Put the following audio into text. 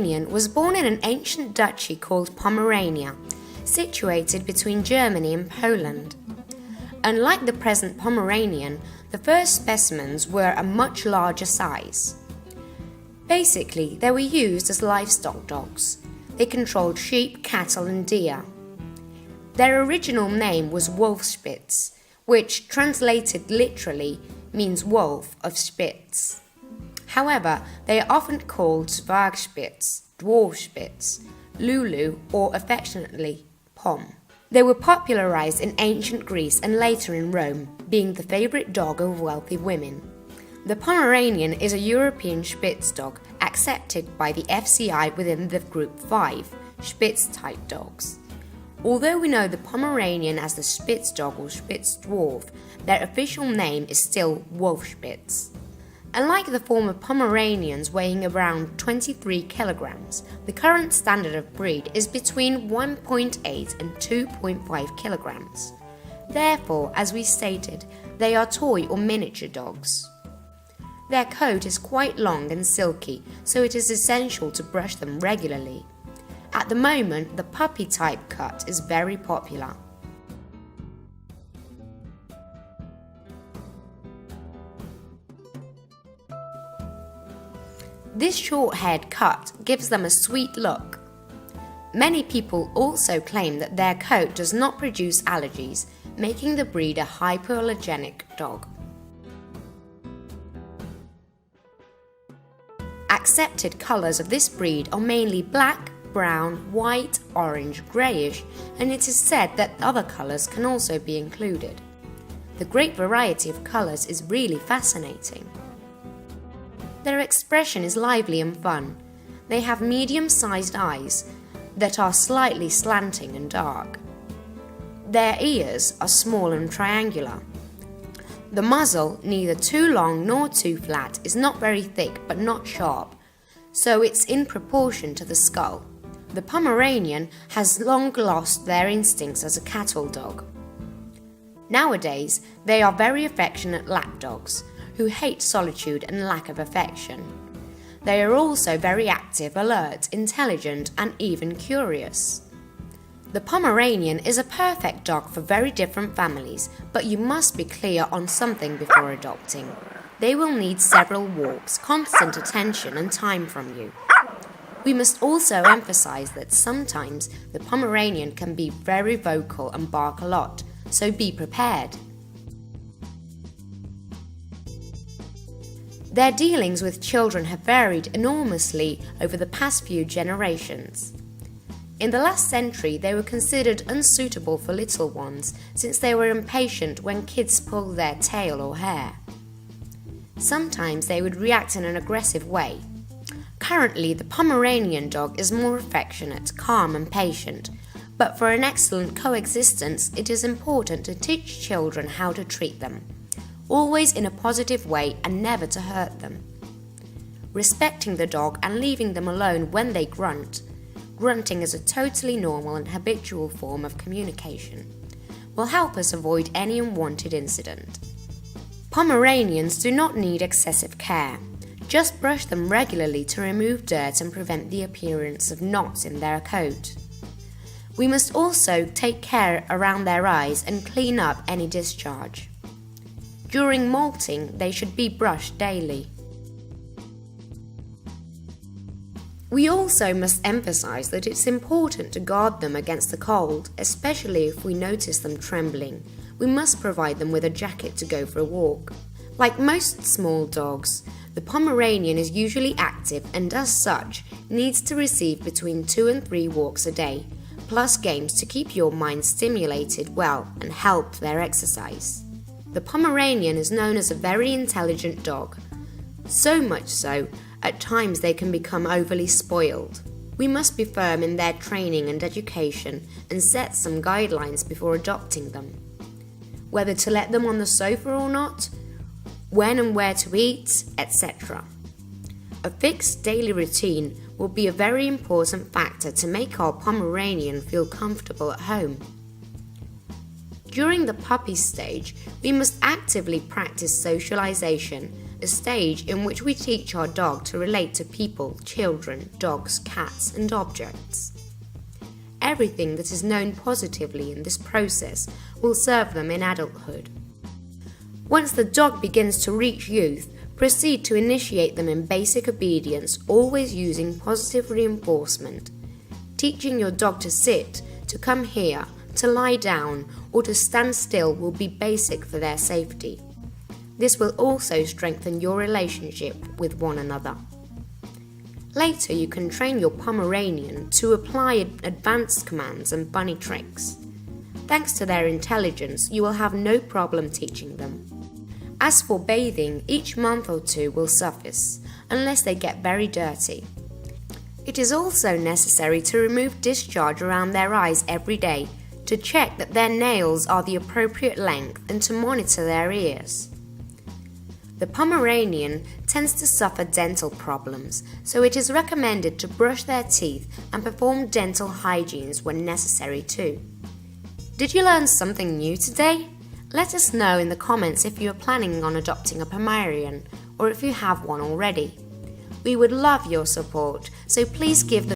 was born in an ancient duchy called Pomerania, situated between Germany and Poland. Unlike the present Pomeranian, the first specimens were a much larger size. Basically, they were used as livestock dogs. They controlled sheep, cattle and deer. Their original name was Wolf Spitz, which translated literally means wolf of Spitz. However, they are often called Zwergspitz, Dwarf Spitz, Lulu, or affectionately Pom. They were popularized in ancient Greece and later in Rome, being the favorite dog of wealthy women. The Pomeranian is a European Spitz dog accepted by the FCI within the Group 5 Spitz-type dogs. Although we know the Pomeranian as the Spitz dog or Spitz dwarf, their official name is still Wolf Spitz. Unlike the former Pomeranians weighing around 23 kilograms, the current standard of breed is between 1.8 and 2.5 kilograms. Therefore, as we stated, they are toy or miniature dogs. Their coat is quite long and silky, so it is essential to brush them regularly. At the moment, the puppy type cut is very popular. This short haired cut gives them a sweet look. Many people also claim that their coat does not produce allergies, making the breed a hypoallergenic dog. Accepted colours of this breed are mainly black, brown, white, orange, greyish, and it is said that other colours can also be included. The great variety of colours is really fascinating. Their expression is lively and fun. They have medium-sized eyes that are slightly slanting and dark. Their ears are small and triangular. The muzzle, neither too long nor too flat, is not very thick but not sharp, so it's in proportion to the skull. The Pomeranian has long lost their instincts as a cattle dog. Nowadays, they are very affectionate lapdogs who hate solitude and lack of affection. They are also very active, alert, intelligent, and even curious. The Pomeranian is a perfect dog for very different families, but you must be clear on something before adopting. They will need several walks, constant attention, and time from you. We must also emphasize that sometimes the Pomeranian can be very vocal and bark a lot, so be prepared. Their dealings with children have varied enormously over the past few generations. In the last century, they were considered unsuitable for little ones since they were impatient when kids pulled their tail or hair. Sometimes they would react in an aggressive way. Currently, the Pomeranian dog is more affectionate, calm and patient, but for an excellent coexistence, it is important to teach children how to treat them, always in a positive way and never to hurt them. Respecting the dog and leaving them alone when they grunt. Grunting is a totally normal and habitual form of communication, will help us avoid any unwanted incident. Pomeranians do not need excessive care. Just brush them regularly to remove dirt and prevent the appearance of knots in their coat. We must also take care around their eyes and clean up any discharge. During molting, they should be brushed daily. We also must emphasize that it's important to guard them against the cold, especially if we notice them trembling. We must provide them with a jacket to go for a walk. Like most small dogs, the Pomeranian is usually active and as such needs to receive between 2 and 3 walks a day, plus games to keep your mind stimulated well and help their exercise. The Pomeranian is known as a very intelligent dog. So much so, at times they can become overly spoiled. We must be firm in their training and education and set some guidelines before adopting them. Whether to let them on the sofa or not, when and where to eat, etc. A fixed daily routine will be a very important factor to make our Pomeranian feel comfortable at home. During the puppy stage, we must actively practice socialization, a stage in which we teach our dog to relate to people, children, dogs, cats, and objects. Everything that is known positively in this process will serve them in adulthood. Once the dog begins to reach youth, proceed to initiate them in basic obedience, always using positive reinforcement. Teaching your dog to sit, to come here, to lie down, or to stand still will be basic for their safety. This will also strengthen your relationship with one another. Later, you can train your Pomeranian to apply advanced commands and bunny tricks. Thanks to their intelligence, you will have no problem teaching them. As for bathing, each month or two will suffice, unless they get very dirty. It is also necessary to remove discharge around their eyes every day, to check that their nails are the appropriate length and to monitor their ears. The Pomeranian tends to suffer dental problems, so it is recommended to brush their teeth and perform dental hygienes when necessary too. Did you learn something new today? Let us know in the comments if you are planning on adopting a Pomeranian or if you have one already. We would love your support, so please give the